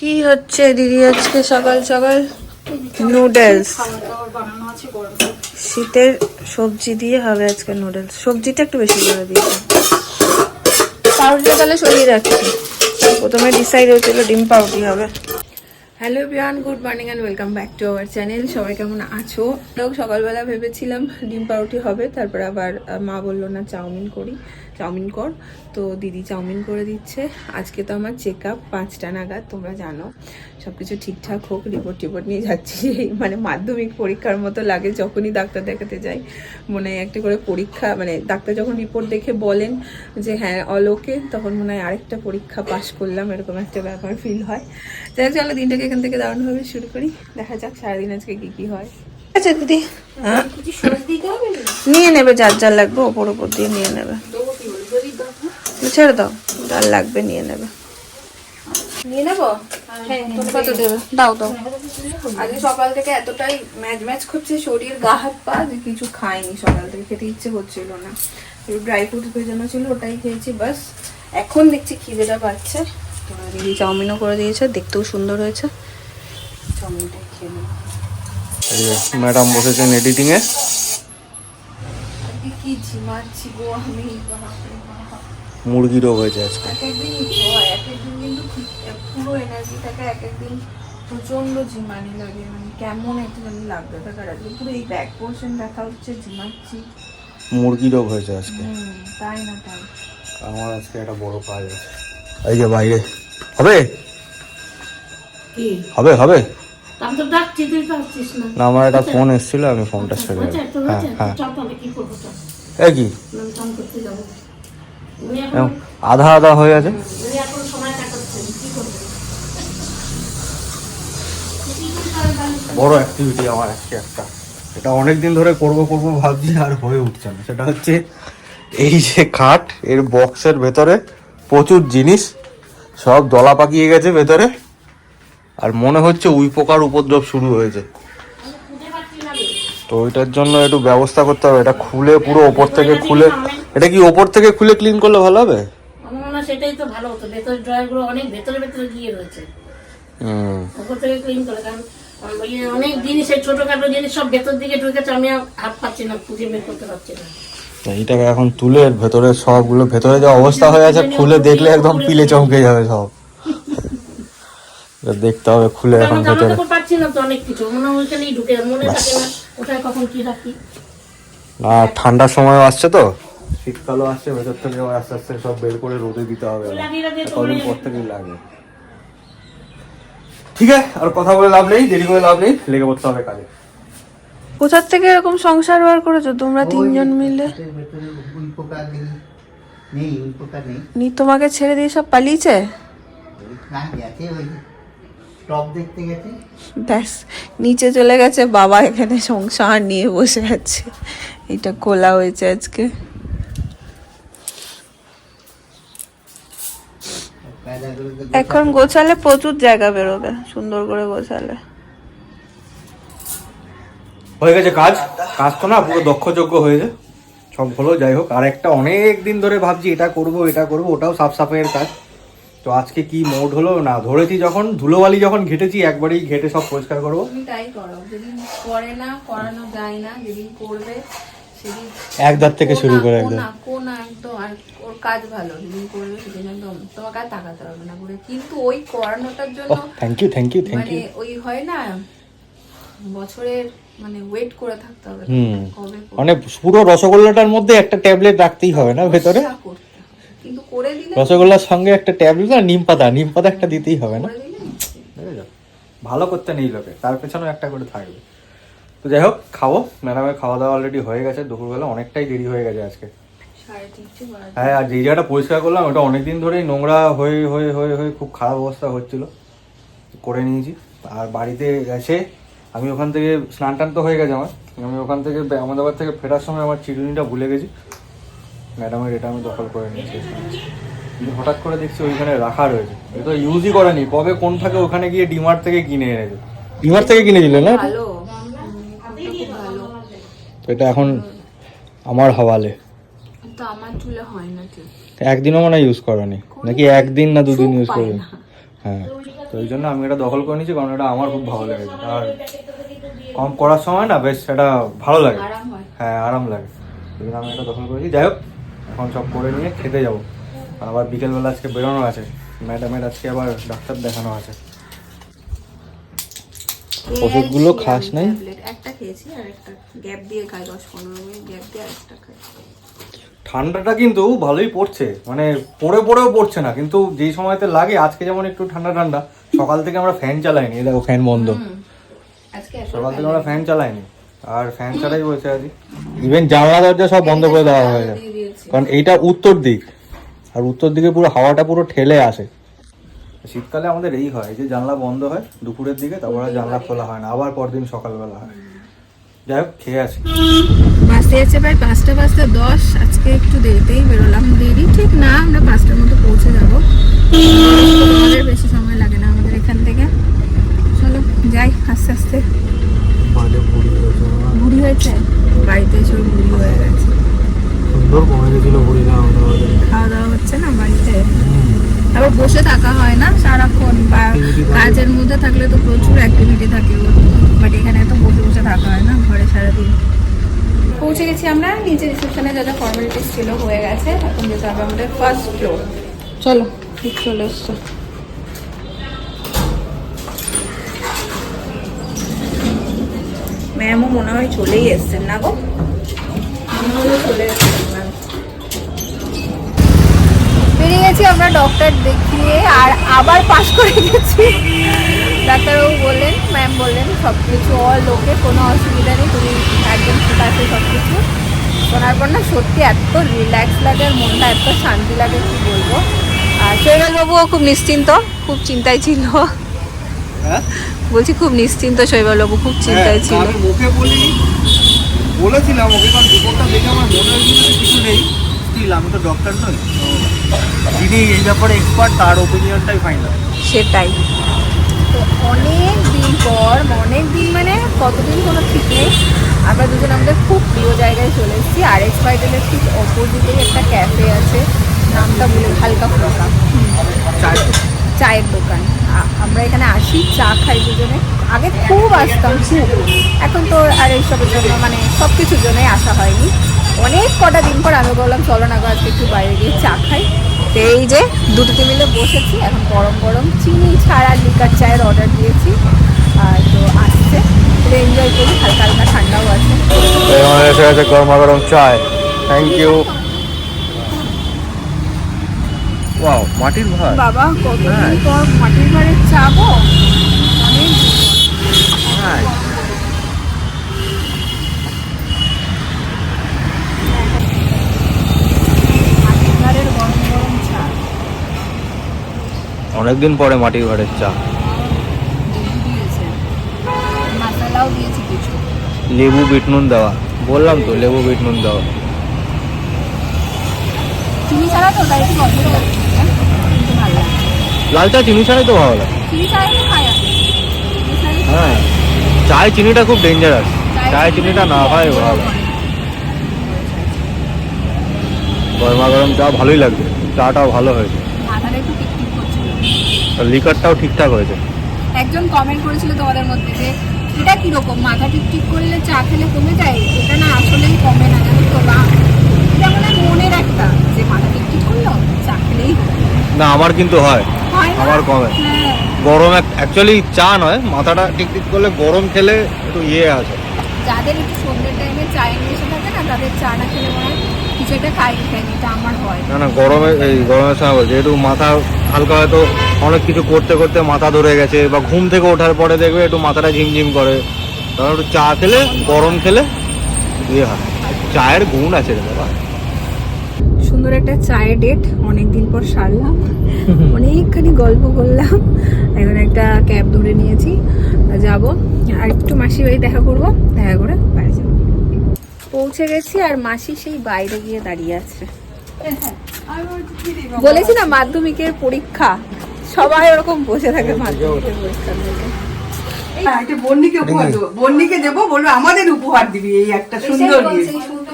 কি হচ্ছে দিদি আজকে সকাল সকাল? নুডলস, শীতের সবজি দিয়ে হবে আজকে নুডলস। সবজিটা একটু বেশি করে দিয়েছি, পাউরুটিটা তাহলে সরিয়ে রাখছি। প্রথমে ডিসাইড হয়েছিল ডিম পাউরুটি হবে। Hello everyone, good morning and welcome back to our channel. সবাই কেমন আছো? সকালবেলা ভেবেছিলাম ডিম পাউরুটি হবে, তারপর আবার মা বললো না চাউমিন কর, তো দিদি চাউমিন করে দিচ্ছে। আজকে তো আমার চেক আপ 5টা নাগাদ, তোমরা জানো। সব কিছু ঠিকঠাক হোক, রিপোর্ট নিয়ে যাচ্ছি। মানে মাধ্যমিক পরীক্ষার মতো লাগে যখনই ডাক্তার দেখাতে যাই, মনে হয় একটা করে পরীক্ষা, মানে ডাক্তার যখন রিপোর্ট দেখে বলেন যে হ্যাঁ অল ওকে, তখন মনে হয় আরেকটা পরীক্ষা পাশ করলাম, এরকম একটা ব্যাপার ফিল হয়। যাই হোক, চলো দিনটাকে এখান থেকে দারুণভাবে শুরু করি। দেখা যাক সারাদিন আজকে কি হয়। আচ্ছা দিদি, হ্যাঁ নিয়ে নেবে, যার লাগবে ওপর দিয়ে নিয়ে নেবে। ছেড়ে দাও, যার লাগবে নিয়ে নেবে। নিয়ে নেবো, কত দেবে? দাও। আজকে সকাল থেকে এতটাই ম্যাচ করছে শরীর, গা হাত পা, যে কিছু খাইনি সকাল থেকে, খেতে ইচ্ছে হচ্ছিল না। ড্রাই ফ্রুট ভেজানো ছিল, ওটাই খেয়েছি বাস। এখন দেখছি খিদেটা পাচ্ছে। দিদি চাউমিনও করে দিয়েছে, দেখতেও সুন্দর হয়েছে। চাউমিনটাই খেয়ে নেব। ম্যাডাম বসেছেন এডিটিং এ। কি ঝিমাচ্ছি গো আমি, মুরগি রোগ হয়েছে আজকে। একদিন কিন্তু পুরো এনার্জি থাকে, একদিন প্রচন্ড ঝিমানি লাগে, মানে কেমন একটা জানি লাগবে থাকার। আজকে পুরো এই ব্যাক পোর্শন ব্যথা হচ্ছে, ঝিমাচ্ছি। মুরগি রোগ হয়েছে আজকে। তাই আমার আজকে একটা বড় কাজ আছে। এই যে বাইরে হবে হবে হবে না, আমার একটা ফোন এসেছিল, আমি ফোনটা ছেড়ে হ্যাঁ কি আধা হয়ে আছে। বড় অ্যাক্টিভিটি আমার আজকে একটা, এটা অনেকদিন ধরে করবো ভাবছি, আর হয়ে উঠছে না। সেটা হচ্ছে এই যে খাট, এর বক্সের ভেতরে প্রচুর জিনিস, সব দলা পাকিয়ে গেছে ভেতরে, আর মনে হচ্ছে উই পোকার উপদ্রব শুরু হয়েছে। তো ওইটার জন্য একটু ব্যবস্থা করতে হবে। এটা খুলে পুরো ওপর থেকে খুলে, এটা কি ওপর থেকে খুলে ক্লিন করলে ভালো হবে? সেটাই তো ভালো হতো, ভেতরের ড্রয়ারগুলো অনেক ভেতরে গিয়ে রয়েছে, ওপর থেকে ক্লিন করে। কারণ অনেক জিনিস, ছোটখাটো জিনিস সব ভেতর দিকে ঢুকেছে, আমি হাত পাচ্ছি না, খুঁজে বের করতে পারছি না। এইটাকে এখন তুলে ভেতরে সবগুলো, ভেতরে যে অবস্থা হয়ে আছে, খুলে দেখলে একদম পিলে চমকে যাবে সব। দেখতে হবে খুলে এখন ভেতরে। পাচ্ছি না তো, অনেক কিছু মনে হয় ওইখানেই ঢুকে, মনে থাকে না ওটাই কখন কি রাখি। আর ঠান্ডার সময় আসছে তো, শীতকালও আসছে, ভেতর থেকে আস্তে আস্তে সব বের করে রোদে দিতে হবে। কদিন পর থেকেই লাগে। ঠিক আছে, আর কথা বলে লাভ নেই, দেরি করে লাভ নেই, লেগে পড়তে হবে কাজে। কোথার থেকে এরকম সংসার বার করেছো তোমরা তিনজন মিলে? নি তোমাকে ছেড়ে দিয়ে সব পালিয়েছে? ব্যাস, নিচে চলে গেছে, বাবা এখানে সংসার নিয়ে বসে আছে। এটা খোলা হয়েছে আজকে। এখন গোছালে প্রচুর জায়গা বেরোবে, সুন্দর করে গোছালে। হয়ে গেছে কাজ তো না, পুরো দক্ষযোগ্য হয়েছে, সব হলো। যাই হোক, আর একটা অনেক দিন ধরে ভাবছি এটা করব, ওটাও সাফ সাফাইয়ের কাজ। তো আজকে কি মোড হলো না, ধরেছি যখন ধুলোবালি যখন ঘেটেছি, একবারেই ঘেটে সব পরিষ্কার করবো। তাই করো, যেদিন করে না, করানো যায় না, যেদিন করবে সেদিন একদার থেকে শুরু করে একদম আর ওর কাজ ভালো, যেদিন করবে সেদিন একদম তোমাকে আর তাকাতে হবে না করে। কিন্তু ওই করানোটার জন্য থ্যাংক ইউ মানে ওই হয় না, বছরের মানে ওয়েট করে থাকতে হবে। মানে পুরো রসগোল্লাটার মধ্যে একটা ট্যাবলেট রাখতেই হবে না ভেতরে, কিন্তু করে দিলে রসগোল্লার সঙ্গে একটা ট্যাবলেট আর নিম পাতা একটা দিতেই হবে না। ভালো করতে নেই লোকে, তার পেছনে একটা করে থাকবে। তো যাই হোক, খাবো। ম্যাডামের খাওয়া দাওয়া অলরেডি হয়ে গেছে, দুপুরবেলা অনেকটাই দেরি হয়ে গেছে আজকে। হ্যাঁ, আর যে জায়গাটা পরিষ্কার করলাম ওটা অনেকদিন ধরেই নোংরা হয়ে হয়ে হয়ে হয়ে খুব খারাপ অবস্থা হচ্ছিল, করে নিয়েছি। আর বাড়িতে এসে আমি ওখান থেকে স্নান টান তো হয়ে গেছে আমার, আমি ওখান থেকে আহমেদাবাদ থেকে ফেরার সময় আমার চিরুনিটা ভুলে গেছি, ম্যাডামের এটা আমি দখল করে নিয়েছি। কিন্তু হঠাৎ করে দেখছি ওইখানে রাখা রয়েছে, এটা ইউজই করেনি, কবে কোন থাকে ওখানে গিয়ে ডিমার্ট থেকে কিনে এনেছে। ডিমার্ট থেকে কিনেছিল না? তো এটা এখন আমার হাওয়ালে। তো আমার চুলে হয় না ঠিক, একদিনও মানে ইউজ করনি নাকি? একদিন না দুদিন ইউজ করবে? হ্যাঁ, তো এই জন্য আমি এটা দখল করে নিয়েছি, কারণ এটা আমার খুব ভালো লেগেছে। আর কম করার সময় না বেশ এটা ভালো লাগে, হ্যাঁ আরাম লাগে, এই জন্য আমি এটা দখল করেছি। যাই হোক, এখন সব করে নিয়ে খেতে যাবো। আবার বিকেলবেলা আজকে বেরোনো আছে, ম্যাডামের আজকে আবার ডাক্তার দেখানো আছে। ওষুধগুলো খাস নাই? একটা খেয়েছি আর একটা গ্যাপ দিয়ে খাই, 10-15 মিনিট গ্যাপ দিয়ে আরেকটা খাই। ঠান্ডাটা কিন্তু ভালোই পড়ছে, মানে পড়েও পড়ছে না, কিন্তু যেই সময়তে লাগে, আজকে যেমন একটু ঠান্ডা ঠান্ডা, সকাল থেকে আমরা ফ্যান চালাইনি, এই দেখো ফ্যান বন্ধ, সকাল থেকে আমরা ফ্যান চালাইনি, আর ফ্যান ছাড়াই বসে আছি। ইভেন জানলা দরজা সব বন্ধ করে দেওয়া হয়েছে, কারণ এইটা উত্তর দিক, আর উত্তর দিকে পুরো হাওয়াটা পুরো ঠেলে আসে। শীতকালে আমাদের এই হয় যে জানলা বন্ধ হয় দুপুরের দিকে, তারপরে জানলা খোলা হয় না, আবার পরদিন সকালবেলা হয়। যাই হোক, খেয়ে আসি। বাসে আছে প্রায় 5:10। আজকে একটু দেরিতেই বেরোলাম, দেরি ঠিক না, আমরা 5টার মতো পৌঁছে যাবো। আমাদের বেশি সময় লাগে না আমাদের এখান থেকে। চলো যাই আস্তে আস্তে। বুড়ি হয়েছে, বাড়িতে এসে বুড়ি হয়ে গেছে, সুন্দর কমে গেছিল বুড়িটা। খাওয়া দাওয়া হচ্ছে না বাড়িতে, আবার বসে থাকা হয় না সারাক্ষণ, বা কাজের মধ্যে থাকলে তো প্রচুর অ্যাক্টিভিটি থাকে ওর, বাট এখানে তো বসে বসে থাকা হয় না ঘরে সারাদিন। পৌঁছে গেছি আমরা, নিচে রিসেপশনে যা যা ফর্মালিটিস ছিল হয়ে গেছে, এখন যেতে হবে আমাদের ফার্স্ট ফ্লোর। চলো ঠিক চলে এসছো। ম্যামও মনে হয় চলেই এসছেন না গো, মনে হলো চলে এসছেন ম্যাম। বেরিয়ে গেছি আমরা ডক্টর দেখিয়ে, আর আবার পাস করে গেছি। ডাক্তারবাবু বললেন, ম্যাম বললেন সব কিছু অল ওকে, কোনো অসুবিধা নেই, তুমি একদম ঠিক আছে সব কিছু। শোনার পর না সত্যি এত রিল্যাক্স লাগে, আর মনটা এত শান্তি লাগে কি বলবো। আর শৈবালবাবুও খুব নিশ্চিন্ত, খুব চিন্তায় ছিল। বলছি খুব নিশ্চিন্ত, শৈবালবাবু খুব চিন্তায় ছিল। আমি মুখে বলেছিলাম ওকে, কারণ রিপোর্টটা দেখে আমার মনে হয়েছিল যে কিছু নেই, স্টিল আমি তো ডক্টর নই, যিনি এই ব্যাপারে এক্সপার্ট তার ওপিনিয়নটাই ফাইনাল। সেটাই তো, অনেক দিন পর, অনেক দিন মানে কতদিন কোনো ঠিক নেই, আমরা দুজন আমাদের খুব প্রিয় জায়গায় চলে এসেছি। RX ভাইটালের ঠিক অপোজিটেই একটা ক্যাফে আছে, নামটা বলে, হালকা ফোকা চায়ের দোকান। আমরা এখানে আসি, চা খাই দুজনে, আগে খুব আসতাম খুব, এখন তো আর এইসবের জন্য মানে সব কিছুর জন্যই আসা হয়নি। অনেক কটা দিন পর আমি বললাম চলো না গো আজকে একটু বাইরে গিয়ে চা খাই। তো এই যে দুটোতে মিলে বসেছি, এখন গরম গরম চিনি ছাড়া লিকার চায়ের অর্ডার দিয়েছি, আর তো আসছে, পুরো এনজয় করি, হালকা হালকা ঠান্ডাও আছে। এসে গেছে গরমা গরম চায়, থ্যাংক ইউ। ওয়াও, মাটির ভাত বাবা কতদিন পর মাটির ঘরের চা গো, অনেক হ্যাঁ। মাটির ঘরের গরম গরম চা, অনেকদিন পরে মাটির ঘরের চা। দিয়েছে, মশলাও দিয়েছে কিছু, লেবু বিট নুন দেওয়া, বললাম তো লেবু বিট নুন দেওয়া। চিনি ছাড়া তো তাই একটু গল্প করছি, কিন্তু ভালো লাগে। লাল চা চিনি ছাড়াই তো ভালো লাগে। চিনি ছাড়া তো খাই আছে, হ্যাঁ, চায় চিনিটা খুব ডেঞ্জারাস, চায় চিনিটা না খাই ভালো। গরমা গরম চা ভালোই লাগবে, চাটাও ভালো হয়েছে, মাথাটা একটু টিকটিক করছিল। লিকারটাও ঠিকঠাক হয়েছে। একজন কমেন্ট করেছিল তোমাদের মধ্যে যে এটা কিরকম, মাথা টিকটিক করলে চা খেলে কমে যায়, এটা না আসলেই কমে না, জানো তো, বা এটা মানে মনের একটা যে মাথা টিকটিক করলো চা খেলেই না, আমার কিন্তু হয়, হয় না? আমার কমে। হ্যাঁ, গরম অ্যাকচুয়ালি চা নয়, মাথাটা টিকটিক করলে গরম খেলে একটু আছে। যাদের একটু সন্ধ্যের টাইমে চায়ের নেশা থাকে না, তাদের চা না খেলে মনে হয় কিছু একটা খাইনি, এটা আমার হয়। না গরমের সময় বলছি, একটু মাথা হালকা, হয়তো অনেক কিছু করতে করতে মাথা ধরে গেছে, বা ঘুম থেকে ওঠার পরে দেখবে একটু মাথাটা ঝিমঝিম করে, তখন একটু চা খেলে, গরম খেলে হয়। চায়ের গুণ আছে রে বাবা। সুন্দর একটা চায়ের ডেট অনেকদিন পর সারলাম, অনেকখানি গল্প করলাম, এখন একটা ক্যাব ধরে নিয়েছি, যাব আর একটু মাসি বাড়ি দেখা করবো, দেখা করে বাড়ি যাবো। পৌঁছে গেছি, আর মাসি সেই বাইরে গিয়ে দাঁড়িয়ে আছে। বলেছি না মাধ্যমিকের পরীক্ষা, সবাই ওরকম বসে থাকে মাধ্যমিকের পরীক্ষার মধ্যে। বন্নিকে উপহার দেবো, বন্নিকে দেবো, বলবো আমাদের উপহার দিবি এই একটা সুন্দর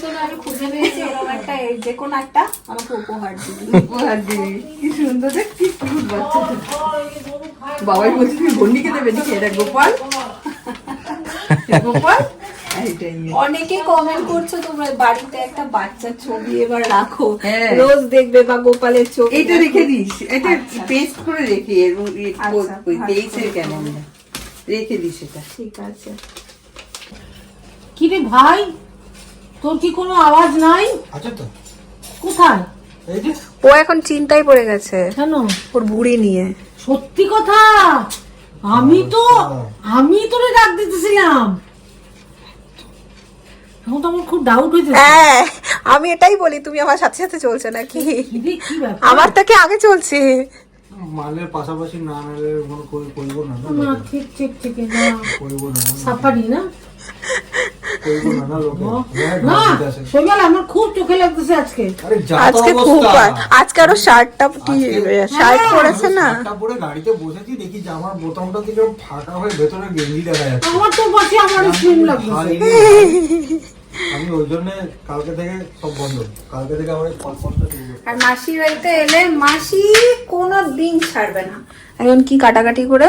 বছর আমি খুঁজে পেয়েছি এরকম একটা, যে কোনো একটা আমাকে উপহার দিবি। উপহার দিবি, কি সুন্দর দেখ, কি কিউট বাচ্চাটা। বাবাই বলছি তুমি গন্ডিকে দেবে নাকি? এটা গোপাল, গোপাল এইটাই। অনেকে কমেন্ট করছো তোমরা বাড়িতে একটা বাচ্চার ছবি এবার রাখো, হ্যাঁ। রোজ দেখবে বা গোপালের ছবি। এইটা রেখে দিস, এটা আচ্ছা। পেস্ট করে রেখে এবং আচ্ছা, 23-এর ক্যালেন্ডার রেখে দিস এটা। ঠিক আছে। কি রে ভাই, তোর কি কোনো আওয়াজ নাই? আচ্ছা তো কোথায়? এই যে ও এখন চিন্তায় পড়ে গেছে কেন? ওর বুড়ি নিয়ে। সত্যি কথা, আমি তোরে ডাক দিতেছিলাম, এখন তো আমার খুব ডাউট হইতেছে। হ্যাঁ, আমি এটাই বলি, তুমি আমার সাথে সাথে চলছে নাকি? কি ব্যাপার? আমার থেকে আগে চলছে। মালের পাশাপাশি না নালে কোনো করব না, না, ঠিক ঠিক ঠিক, না করব না, সাফারি না, করব না লোকে। না শৈবাল, আমার খুব চোখে লাগতেছে আজকে। আরে যা তো আজকে খুব অবস্থা, আজকে আরো শার্টটা শার্ট পরেছে না। শার্টটা পরে গাড়িতে বসেছি, দেখি জামার বোতামটা থেকে ফাঁকা হয়ে ভেতরে গেঞ্জি দেখা যাচ্ছে। আমার তো বসে আমার স্লিম লাগতেছে। আমি ওই জন্য কালকে থেকে সব বন্ধ, কালকে থেকে আমার ফলফলটা শুরু করবো। আর মাসির বাড়িতে এলে মাসি কোনো দিন ছাড়বে না। এখন কি কাটাকাটি করে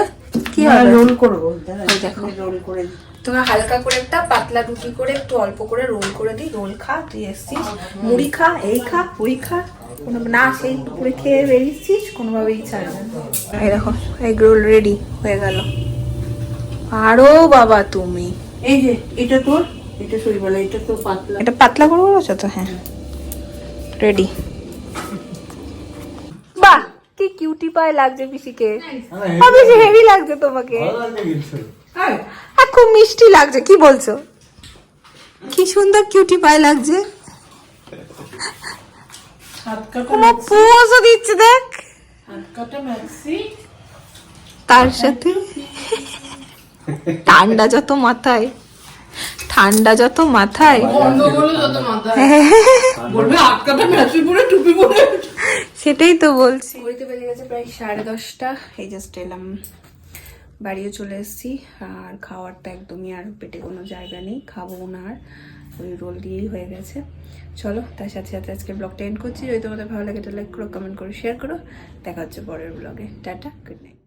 কি হবে? রোল করবো, এই দেখো, রোল করে তোমার হালকা করে একটা পাতলা রুটি করে একটু অল্প করে রোল করে দিই। রোল খা, তুই এসছিস, মুড়ি খা, এই খা, ওই খা, কোনো না সেই দুপুরে খেয়ে বেরিয়েছিস, কোনোভাবেই ছাড়বে না। এই দেখো, এগ রোল রেডি হয়ে গেল। আরো বাবা তুমি এই যে এটা তোর, এটা শৈবাল, এটা তো পাতলা। এটা পাতলা করে বলেছো তো? হ্যাঁ, রেডি। বাহ, কি কিউটি পায় লাগছে পিসিকে। বেশি হেভি লাগছে তোমাকে। ভালো লাগছে কিন্তু। হ্যাঁ, আর খুব মিষ্টি লাগছে। কি বলছো? কি সুন্দর কিউটি পায় লাগছে। কোনো পোজও দিচ্ছে দেখ, তার সাথে ঠান্ডা যত মাথায়, ঠান্ডা যত মাথায়, বলবে আটকাটা ম্যাচি পরে টুপি পরে। সেটাই তো বলছি। ঘড়িতে বেজে গেছে প্রায় 10:30। এই জাস্ট এলাম, বাড়িও চলে এসেছি। আর খাওয়ারটা একদমই আর পেটে কোনো জায়গা নেই, খাবো না আর, ওই রোল দিয়েই হয়ে গেছে। চলো, তার সাথে সাথে আজকে ব্লগটা এন্ড করছি। যদি তোমাদের ভালো লাগে তো লাইক করো, কমেন্ট করো, শেয়ার করো। দেখা হচ্ছে পরের ব্লগে। Tata, good night.